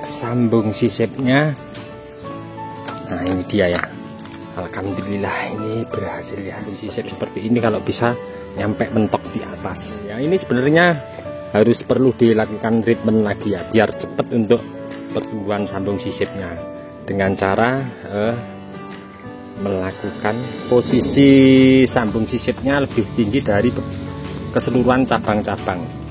sambung sisipnya. Nah ini dia ya, alhamdulillah ini berhasil ya. Sisip seperti ini kalau bisa nyampe mentok di atas ya, ini sebenarnya harus perlu dilakukan treatment lagi ya, biar cepat untuk pertumbuhan sambung sisipnya, dengan cara melakukan posisi sambung sisipnya lebih tinggi dari keseluruhan cabang-cabang.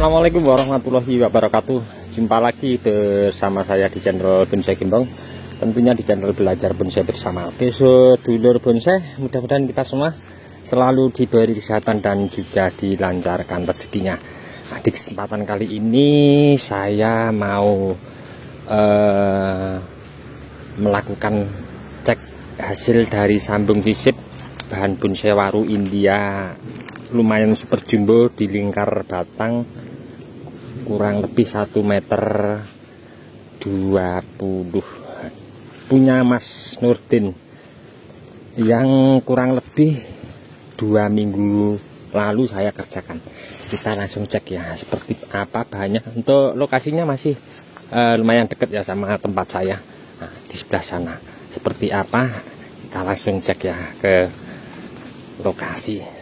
Assalamualaikum warahmatullahi wabarakatuh. Jumpa lagi bersama saya di channel Bonsai Gembong, tentunya di channel belajar bonsai bersama. Oke sedulur bonsai, mudah-mudahan kita semua selalu diberi kesehatan dan juga dilancarkan rezekinya. Nah, di kesempatan kali ini saya mau melakukan cek hasil dari sambung sisip bahan bonsai waru India lumayan super jumbo di lingkar batang kurang lebih 1,20 meter, punya Mas Nurdin yang kurang lebih 2 minggu lalu saya kerjakan. Kita langsung cek ya seperti apa bahannya. Untuk lokasinya masih lumayan dekat ya sama tempat saya. Nah, di sebelah sana seperti apa, kita langsung cek ya ke lokasi.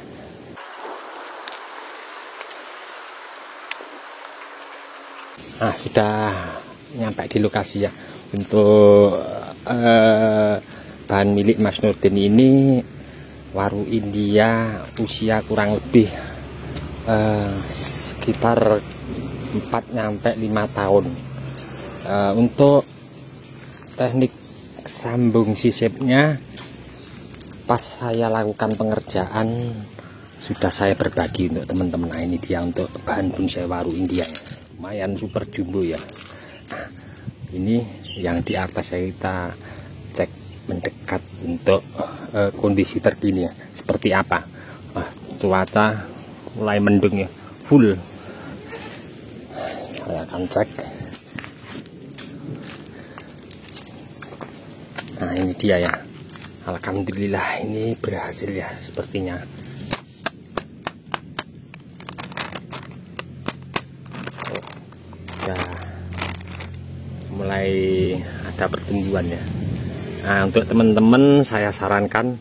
Nah, sudah nyampe di lokasi ya. Untuk bahan milik Mas Nurdin ini waru India, usia kurang lebih sekitar 4-5 tahun. Untuk teknik sambung sisipnya pas saya lakukan pengerjaan sudah saya berbagi untuk teman-teman. Nah, ini dia untuk bahan bonsai waru India ya. Lumayan super jumbo ya. Nah, ini yang di atas kita cek mendekat untuk kondisi terkini ya, seperti apa. Cuaca mulai mendung ya, full. Saya akan cek. Nah ini dia ya, alhamdulillah ini berhasil ya sepertinya. Mulai ada pertumbuhan ya. Nah, untuk teman-teman saya sarankan,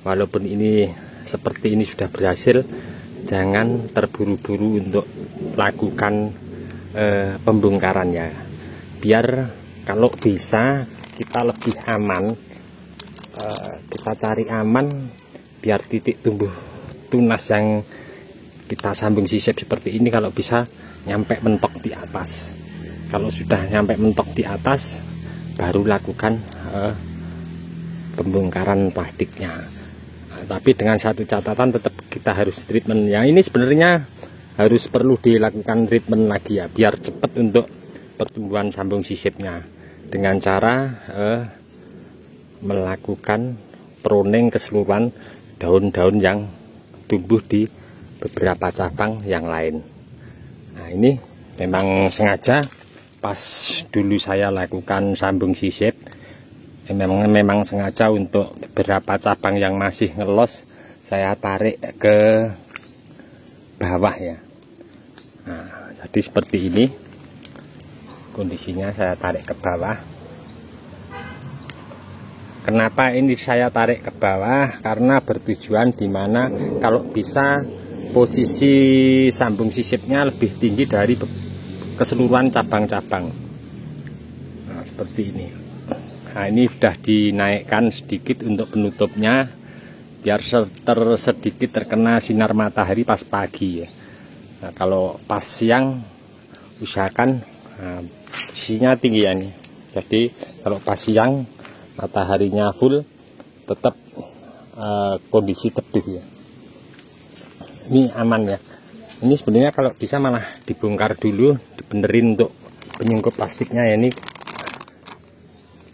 walaupun ini seperti ini sudah berhasil, jangan terburu-buru untuk lakukan pembongkaran ya, biar kalau bisa kita lebih aman, kita cari aman biar titik tumbuh tunas yang kita sambung sisip seperti ini kalau bisa nyampe mentok di atas. Kalau sudah nyampe mentok di atas, baru lakukan pembongkaran plastiknya. Nah, tapi dengan satu catatan, tetap kita harus treatment. Yang ini sebenarnya harus perlu dilakukan treatment lagi ya, biar cepat untuk pertumbuhan sambung sisipnya, dengan cara melakukan pruning keseluruhan daun-daun yang tumbuh di beberapa cabang yang lain. Nah ini memang sengaja pas dulu saya lakukan sambung sisip, memang sengaja untuk beberapa cabang yang masih ngelos saya tarik ke bawah ya. Nah, jadi seperti ini kondisinya, saya tarik ke bawah. Kenapa ini saya tarik ke bawah? Karena bertujuan dimana kalau bisa posisi sambung sisipnya lebih tinggi dari keseluruhan cabang-cabang. Nah, seperti ini. Nah, ini sudah dinaikkan sedikit untuk penutupnya, biar sedikit terkena sinar matahari pas pagi ya. Nah, kalau pas siang usahakan posisinya tinggi ya nih. Jadi kalau pas siang mataharinya full, tetap kondisi teduh ya. Ini aman ya. Ini sebenarnya kalau bisa malah dibongkar dulu, dibenerin untuk penyungkup plastiknya ya, ini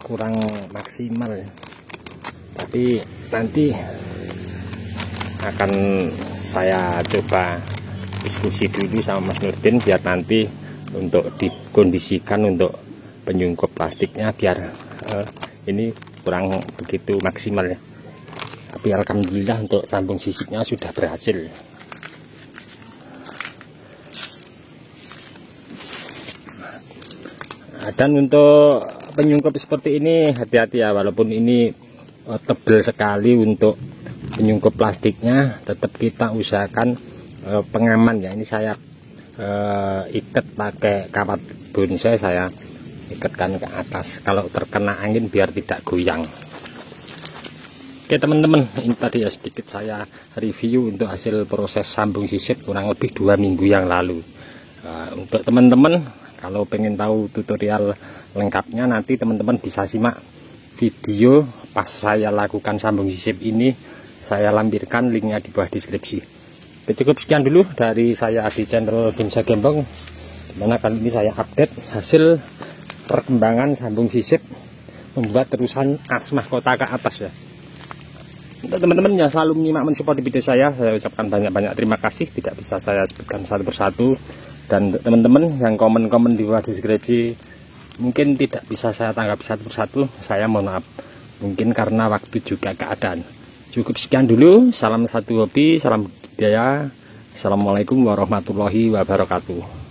kurang maksimal ya. Tapi nanti akan saya coba diskusi dulu sama Mas Nurdin biar nanti untuk dikondisikan untuk penyungkup plastiknya biar ini kurang begitu maksimal ya. Tapi alhamdulillah untuk sambung sisiknya sudah berhasil. Dan untuk penyungkup seperti ini hati-hati ya, walaupun ini tebal sekali untuk penyungkup plastiknya, tetap kita usahakan pengaman ya. Ini saya ikat pakai kawat bonsai, saya ikatkan ke atas kalau terkena angin biar tidak goyang. Oke teman-teman, ini tadi ya sedikit saya review untuk hasil proses sambung sisip kurang lebih 2 minggu yang lalu. Untuk teman-teman kalau pengen tahu tutorial lengkapnya, nanti teman-teman bisa simak video pas saya lakukan sambung sisip ini, saya lampirkan linknya di bawah deskripsi. Cukup sekian dulu dari saya di channel Dimsa Gembong, dimana kali ini saya update hasil perkembangan sambung sisip membuat terusan as mahkota ke atas ya. Untuk teman-teman yang selalu menyimak mensupport video saya ucapkan banyak-banyak terima kasih. Tidak bisa saya sebutkan satu persatu. Dan untuk teman-teman yang komen-komen di bawah deskripsi mungkin tidak bisa saya tanggapi satu persatu, saya mohon maaf, mungkin karena waktu juga keadaan. Cukup sekian dulu, salam satu hobi, salam budaya. Assalamualaikum warahmatullahi wabarakatuh.